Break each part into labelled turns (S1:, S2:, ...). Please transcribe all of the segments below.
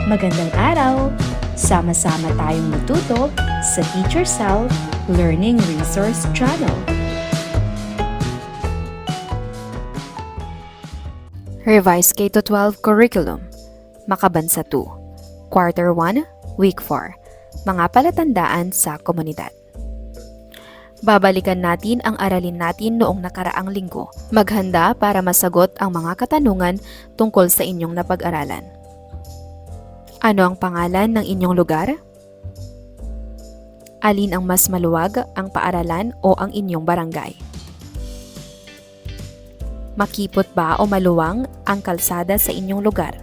S1: Magandang araw! Sama-sama tayong matuto sa Teacher Sal Learning Resource Channel.
S2: Revised K-12 Curriculum, Makabansa 2, Quarter 1, Week 4, Mga palatandaan sa komunidad. Babalikan natin ang aralin natin noong nakaraang linggo. Maghanda para masagot ang mga katanungan tungkol sa inyong napag-aralan. Ano ang pangalan ng inyong lugar? Alin ang mas maluwag, ang paaralan o ang inyong barangay? Makipot ba o maluwang ang kalsada sa inyong lugar?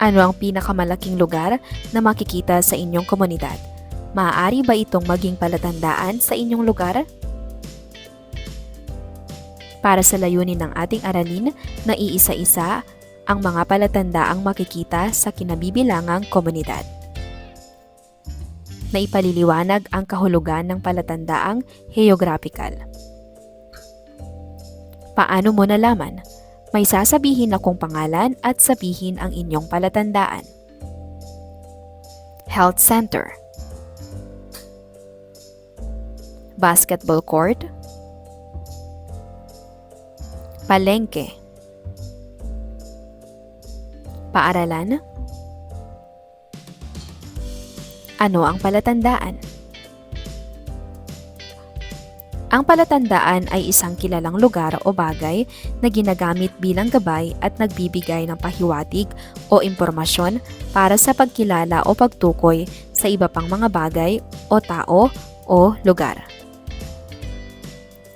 S2: Ano ang pinakamalaking lugar na makikita sa inyong komunidad? Maaari ba itong maging palatandaan sa inyong lugar? Para sa layunin ng ating aralin na iisa-isa ang mga palatandaang makikita sa kinabibilangang komunidad. Naipaliliwanag ang kahulugan ng palatandaang geographical. Paano mo nalaman? May sasabihin akong pangalan at sabihin ang inyong palatandaan. Health Center, Basketball Court, Palengke, Paaralan. Ano ang palatandaan? Ang palatandaan ay isang kilalang lugar o bagay na ginagamit bilang gabay at nagbibigay ng pahiwatig o impormasyon para sa pagkilala o pagtukoy sa iba pang mga bagay o tao o lugar.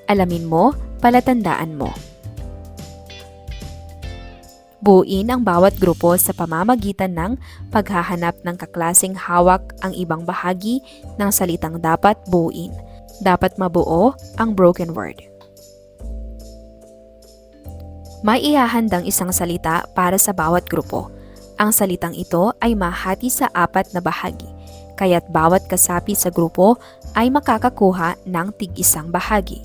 S2: Alamin mo, palatandaan mo. Buuin ang bawat grupo sa pamamagitan ng paghahanap ng kaklaseng hawak ang ibang bahagi ng salitang dapat buuin. Dapat mabuo ang broken word. May ihahandang isang salita para sa bawat grupo. Ang salitang ito ay mahati sa 4 na bahagi, kaya't bawat kasapi sa grupo ay makakakuha ng tig-isang bahagi.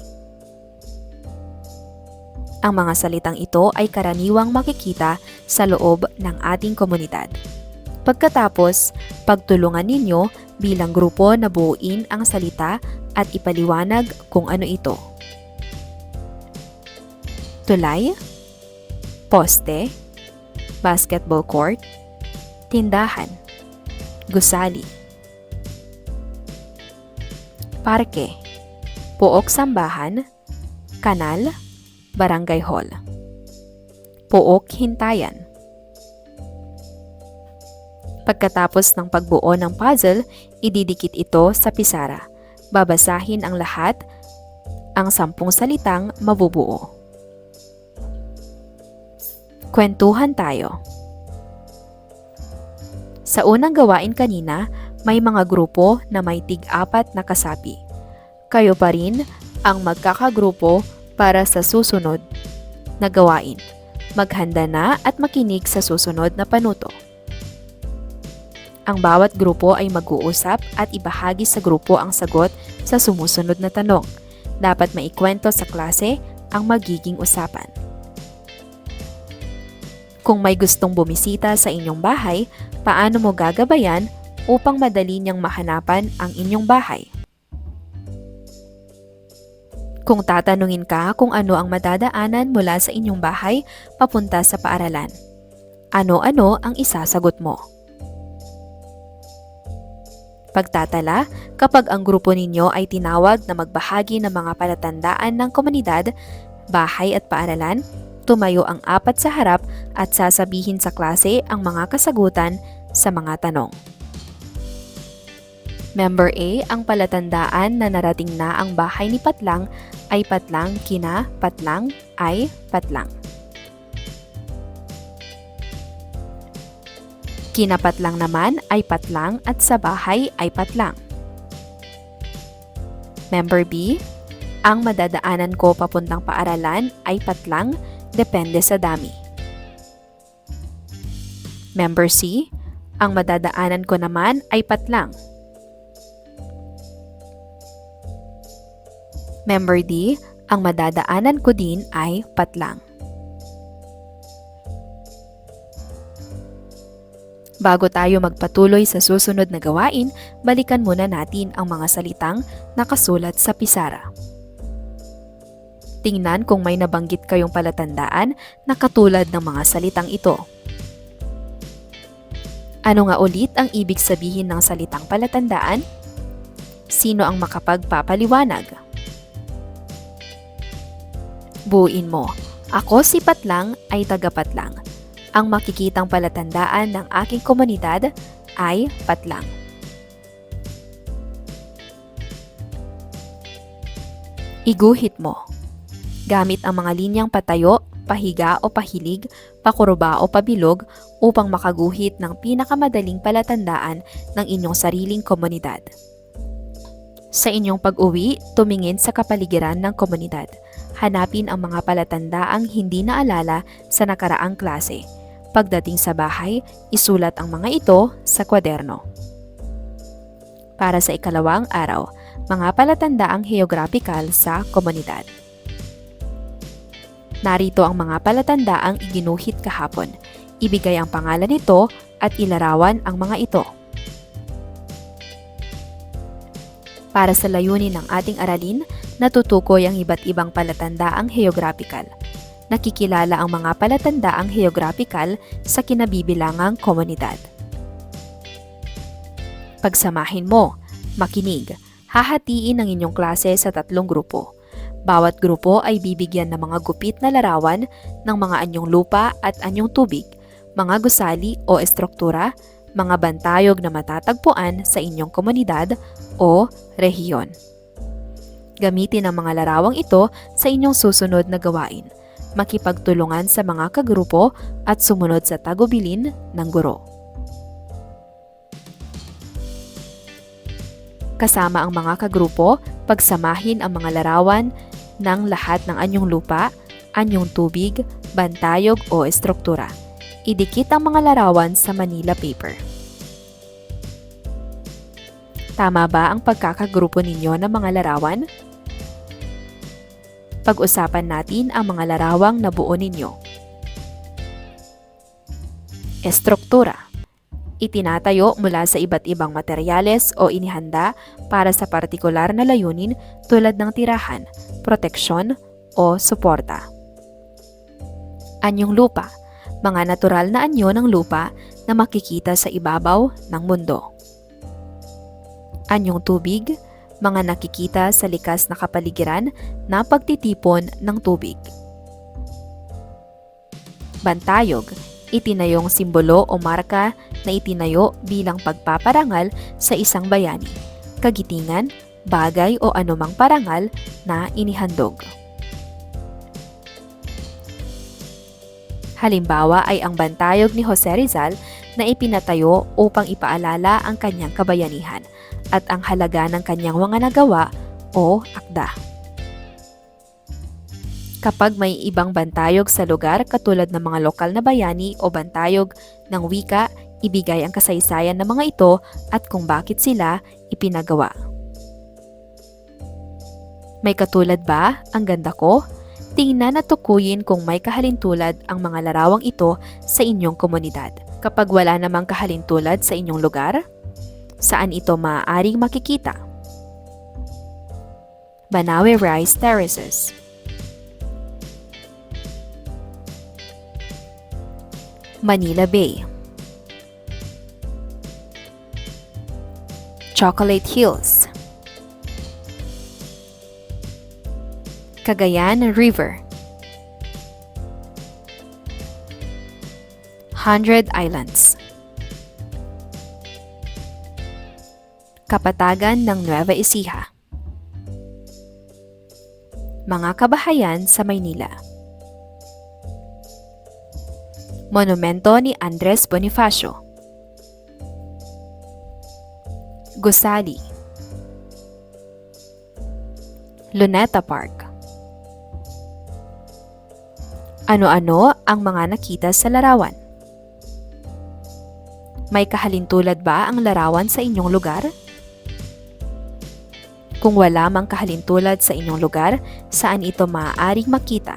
S2: Ang mga salitang ito ay karaniwang makikita sa loob ng ating komunidad. Pagkatapos, pagtulungan ninyo bilang grupo na buuin ang salita at ipaliwanag kung ano ito. Tulay, poste, basketball court, tindahan, gusali, parke, pook sambahan, kanal, barangay hall, pook hintayan. Pagkatapos ng pagbuo ng puzzle, ididikit ito sa pisara. Babasahin ang lahat, ang 10 salitang mabubuo. Kwentuhan tayo. Sa unang gawain kanina, may mga grupo na may tig-4 na kasapi. Kayo pa rin ang magkakagrupo para sa susunod na gawain. Maghanda na at makinig sa susunod na panuto. Ang bawat grupo ay mag-uusap at ibahagi sa grupo ang sagot sa sumusunod na tanong. Dapat maikwento sa klase ang magiging usapan. Kung may gustong bumisita sa inyong bahay, paano mo gagabayan upang madali niyang mahanapan ang inyong bahay? Kung tatanungin ka kung ano ang madadaanan mula sa inyong bahay papunta sa paaralan, ano-ano ang isasagot mo? Pagtatala, kapag ang grupo ninyo ay tinawag na magbahagi ng mga palatandaan ng komunidad, bahay at paaralan, tumayo ang 4 sa harap at sasabihin sa klase ang mga kasagutan sa mga tanong. Member A, ang palatandaan na narating na ang bahay ni Patlang ay patlang kina Patlang ay patlang. Kinapatlang naman ay patlang at sa bahay ay patlang. Member B, ang madadaanan ko papuntang paaralan ay patlang, depende sa dami. Member C, ang madadaanan ko naman ay patlang. Member D, ang madadaanan ko din ay patlang. Bago tayo magpatuloy sa susunod na gawain, balikan muna natin ang mga salitang nakasulat sa pisara. Tingnan kung may nabanggit kayong palatandaan na katulad ng mga salitang ito. Ano nga ulit ang ibig sabihin ng salitang palatandaan? Sino ang makapagpapaliwanag? Buuin mo. Ako si Patlang ay taga-Patlang. Ang makikitang palatandaan ng aking komunidad ay Patlang. Iguhit mo. Gamit ang mga linyang patayo, pahiga o pahilig, pakuruba o pabilog upang makaguhit ng pinakamadaling palatandaan ng inyong sariling komunidad. Sa inyong pag-uwi, tumingin sa kapaligiran ng komunidad. Hanapin ang mga palatandaang hindi naalala sa nakaraang klase. Pagdating sa bahay, isulat ang mga ito sa kwaderno. Para sa ikalawang araw, mga palatandaang geographical sa komunidad. Narito ang mga palatandaang iginuhit kahapon. Ibigay ang pangalan nito at ilarawan ang mga ito. Para sa layunin ng ating aralin, natutukoy ang iba't ibang palatandaang geographical. Nakikilala ang mga palatandaang geographical sa kinabibilangang komunidad. Pagsamahin mo, makinig, hahatiin ang inyong klase sa 3 grupo. Bawat grupo ay bibigyan ng mga gupit na larawan ng mga anyong lupa at anyong tubig, mga gusali o estruktura, mga bantayog na matatagpuan sa inyong komunidad o rehiyon. Gamitin ang mga larawang ito sa inyong susunod na gawain. Makipagtulungan sa mga kagrupo at sumunod sa tagubilin ng guro. Kasama ang mga kagrupo, pagsamahin ang mga larawan ng lahat ng anyong lupa, anyong tubig, bantayog o estruktura. Idikit ang mga larawan sa Manila paper. Tama ba ang pagkakagrupo ninyo ng mga larawan? Pag-usapan natin ang mga larawang nabuo ninyo. Estruktura. Itinatayo mula sa iba't ibang materyales o inihanda para sa partikular na layunin tulad ng tirahan, proteksyon o suporta. Anyong lupa. Mga natural na anyo ng lupa na makikita sa ibabaw ng mundo. Anyong tubig, mga nakikita sa likas na kapaligiran na pagtitipon ng tubig. Bantayog, itinayong simbolo o marka na itinayo bilang pagpaparangal sa isang bayani, kagitingan, bagay o anumang parangal na inihandog. Halimbawa ay ang bantayog ni Jose Rizal na ipinatayo upang ipaalala ang kanyang kabayanihan at ang halaga ng kanyang mga nagawa o akda. Kapag may ibang bantayog sa lugar katulad ng mga lokal na bayani o bantayog ng wika, ibigay ang kasaysayan ng mga ito at kung bakit sila ipinagawa. May katulad ba ang ganda ko? Tingnan at tukuyin kung may kahalintulad ang mga larawang ito sa inyong komunidad. Kapag wala namang kahalintulad sa inyong lugar, saan ito maaaring makikita? Banawe Rice Terraces. Manila Bay. Chocolate Hills. Cagayan River. 100 Islands. Kapatagan ng Nueva Ecija. Mga kabahayan sa Maynila. Monumento ni Andres Bonifacio. Gusali. Luneta Park. Ano-ano ang mga nakita sa larawan? May kahalintulad ba ang larawan sa inyong lugar? Kung wala mang kahalintulad sa inyong lugar, saan ito maaaring makita?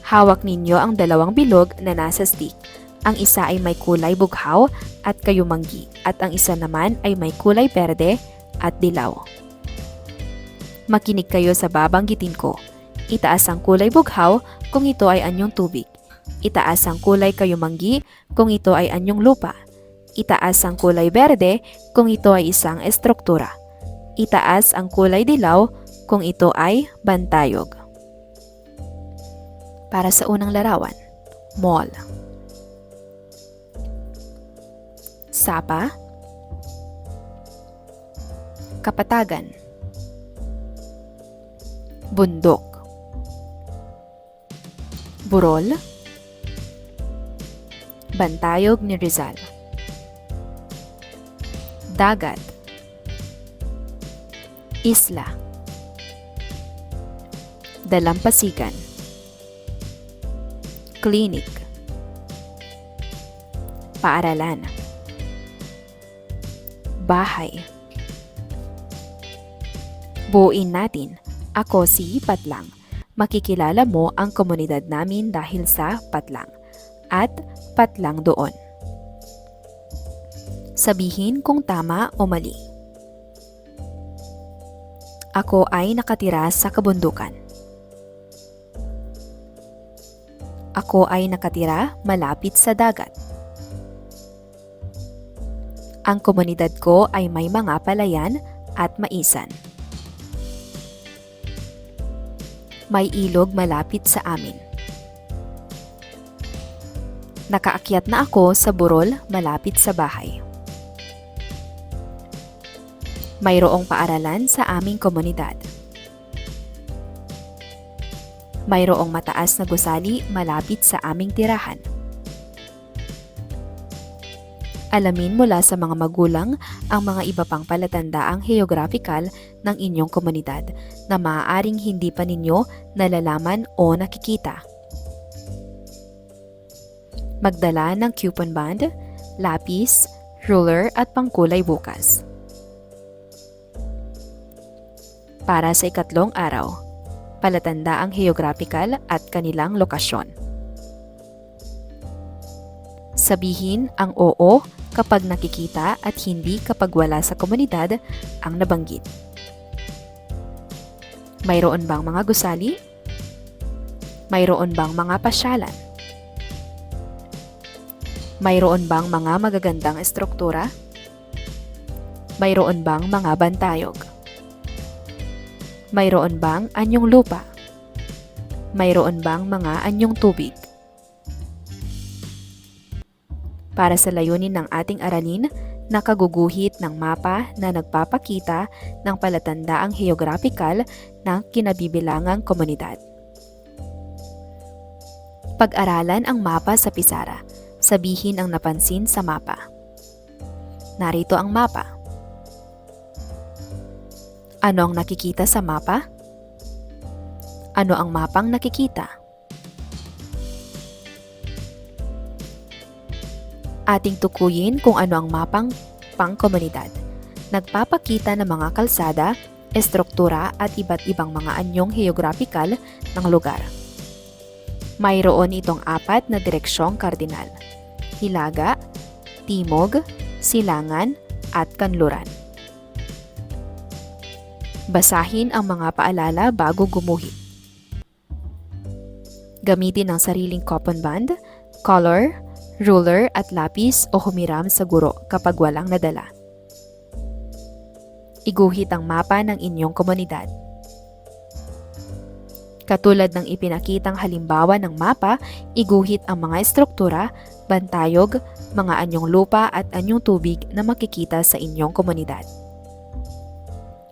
S2: Hawak ninyo ang 2 bilog na nasa stick. Ang isa ay may kulay bughaw at kayumanggi at ang isa naman ay may kulay berde at dilaw. Makinig kayo sa babanggitin ko. Itaas ang kulay bughaw kung ito ay anyong tubig. Itaas ang kulay kayumanggi kung ito ay anyong lupa. Itaas ang kulay berde kung ito ay isang estruktura. Itaas ang kulay dilaw kung ito ay bantayog. Para sa unang larawan, mall. Sapa, kapatagan, bundok, burol, bantayog ni Rizal, dagat, isla, dalampasigan, klinik, paaralan, bahay. Buuin natin. Ako si Patlang. Makikilala mo ang komunidad namin dahil sa Patlang. At Patlang doon. Sabihin kung tama o mali. Ako ay nakatira sa kabundukan. Ako ay nakatira malapit sa dagat. Ang komunidad ko ay may mga palayan at maisan. May ilog malapit sa amin. Nakaakyat na ako sa burol malapit sa bahay. Mayroong paaralan sa aming komunidad. Mayroong mataas na gusali malapit sa aming tirahan. Alamin mula sa mga magulang ang mga iba pang palatandaang geographical ng inyong komunidad na maaaring hindi pa ninyo nalalaman o nakikita. Magdala ng coupon band, lapis, ruler at pangkulay bukas. Para sa ikatlong araw, palatandaang geographical at kanilang lokasyon. Sabihin ang oo kapag nakikita at hindi kapag wala sa komunidad ang nabanggit. Mayroon bang mga gusali? Mayroon bang mga pasyalan? Mayroon bang mga magagandang estruktura? Mayroon bang mga bantayog? Mayroon bang anyong lupa? Mayroon bang mga anyong tubig? Para sa layunin ng ating aralin, nakaguguhit ng mapa na nagpapakita ng palatandaang geographical ng kinabibilangang komunidad. Pag-aralan ang mapa sa pisara. Sabihin ang napansin sa mapa. Narito ang mapa. Ano ang nakikita sa mapa? Ano ang mapang nakikita? Ating tukuyin kung ano ang mapang pangkomunidad. Nagpapakita ng mga kalsada, estruktura at iba't ibang mga anyong geographical ng lugar. Mayroon itong 4 na direksyong kardinal: hilaga, timog, silangan at kanluran. Basahin ang mga paalala bago gumuhit. Gamitin ang sariling coupon band, color, ruler at lapis o humiram sa guro kapag walang nadala. Iguhit ang mapa ng inyong komunidad. Katulad ng ipinakitang halimbawa ng mapa, iguhit ang mga estruktura, bantayog, mga anyong lupa at anyong tubig na makikita sa inyong komunidad.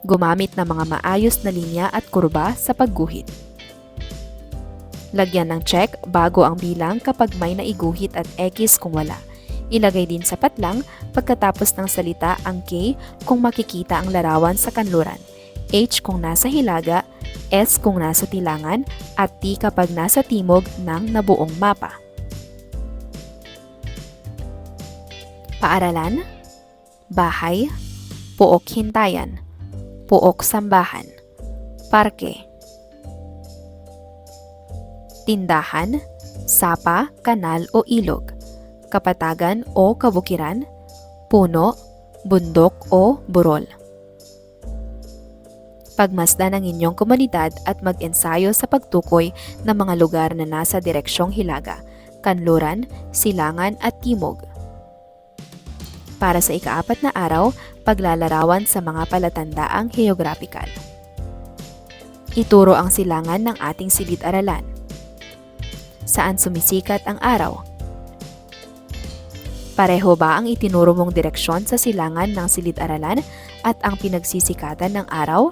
S2: Gumamit ng mga maayos na linya at kurba sa pagguhit. Lagyan ng check bago ang bilang kapag may naiguhit at X kung wala. Ilagay din sa patlang pagkatapos ng salita ang K kung makikita ang larawan sa kanluran, H kung nasa hilaga, S kung nasa tilangan, at T kapag nasa timog ng nabuong mapa. Paaralan, bahay, puok hintayan, puok sambahan, parke, tindahan, sapa, kanal o ilog, kapatagan o kabukiran, puno, bundok o burol. Pagmasdan ang inyong komunidad at mag-ensayo sa pagtukoy ng mga lugar na nasa direksyong hilaga, kanluran, silangan at timog. Para sa ika-4 na araw, paglalarawan sa mga palatandaang geographical. Ituro ang silangan ng ating silid-aralan. Saan sumisikat ang araw? Pareho ba ang itinuro mong direksyon sa silangan ng silid-aralan at ang pinagsisikatan ng araw?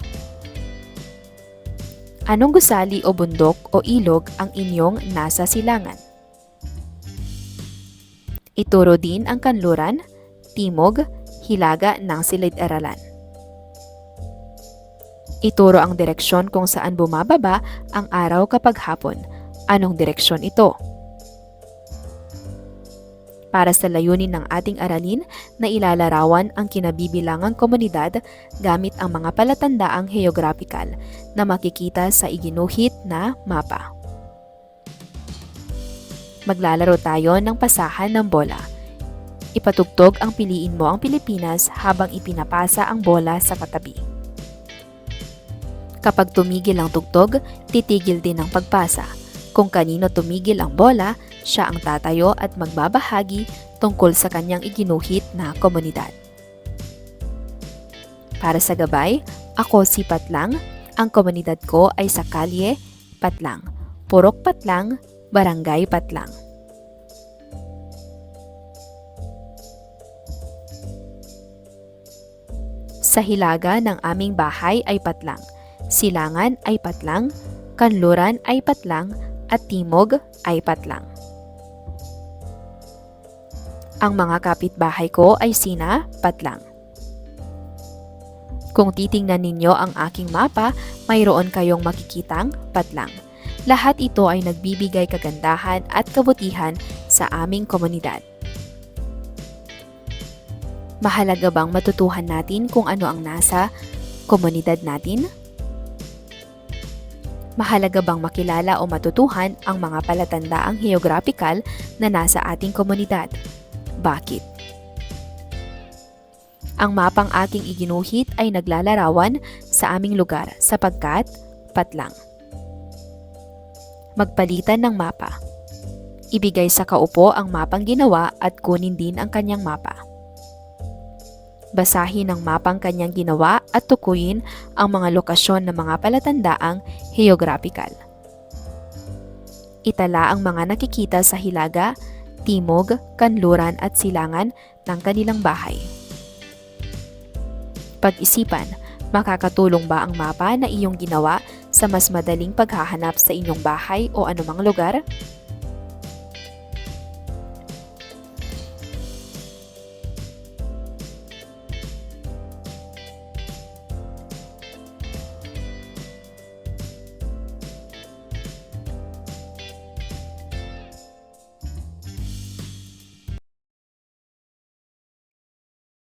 S2: Anong gusali o bundok o ilog ang inyong nasa silangan? Ituro din ang kanluran, timog, hilaga ng silid-aralan. Ituro ang direksyon kung saan bumababa ang araw kapag hapon. Anong direksyon ito? Para sa layunin ng ating aralin na ilalarawan ang kinabibilangang komunidad gamit ang mga palatandaang geographical na makikita sa iginuhit na mapa. Maglalaro tayo ng pasahan ng bola. Ipatugtog ang piliin mo ang Pilipinas habang ipinapasa ang bola sa katabi. Kapag tumigil ang tugtog, titigil din ang pagpasa. Kung kanino tumigil ang bola, siya ang tatayo at magbabahagi tungkol sa kanyang iginuhit na komunidad. Para sa gabay, ako si Patlang, ang komunidad ko ay sa Kalye, Patlang, Purok Patlang, Barangay Patlang. Sa hilaga ng aming bahay ay Patlang, silangan ay Patlang, kanluran ay Patlang, at timog ay Patlang. Ang mga kapitbahay ko ay sina Patlang. Kung titingnan ninyo ang aking mapa, mayroon kayong makikitang Patlang. Lahat ito ay nagbibigay kagandahan at kabutihan sa aming komunidad. Mahalaga bang matutuhan natin kung ano ang nasa komunidad natin? Mahalaga bang makilala o matutuhan ang mga palatandaang geographical na nasa ating komunidad? Bakit? Ang mapang aking iginuhit ay naglalarawan sa aming lugar sapagkat Patlang. Magpalitan ng mapa. Ibigay sa kaupo ang mapang ginawa at kunin din ang kanyang mapa. Basahin ang mapang kanyang ginawa at tukuyin ang mga lokasyon ng mga palatandaang geographical. Itala ang mga nakikita sa hilaga, timog, kanluran at silangan ng kanilang bahay. Pag-isipan, makakatulong ba ang mapa na iyong ginawa sa mas madaling paghahanap sa inyong bahay o anumang lugar?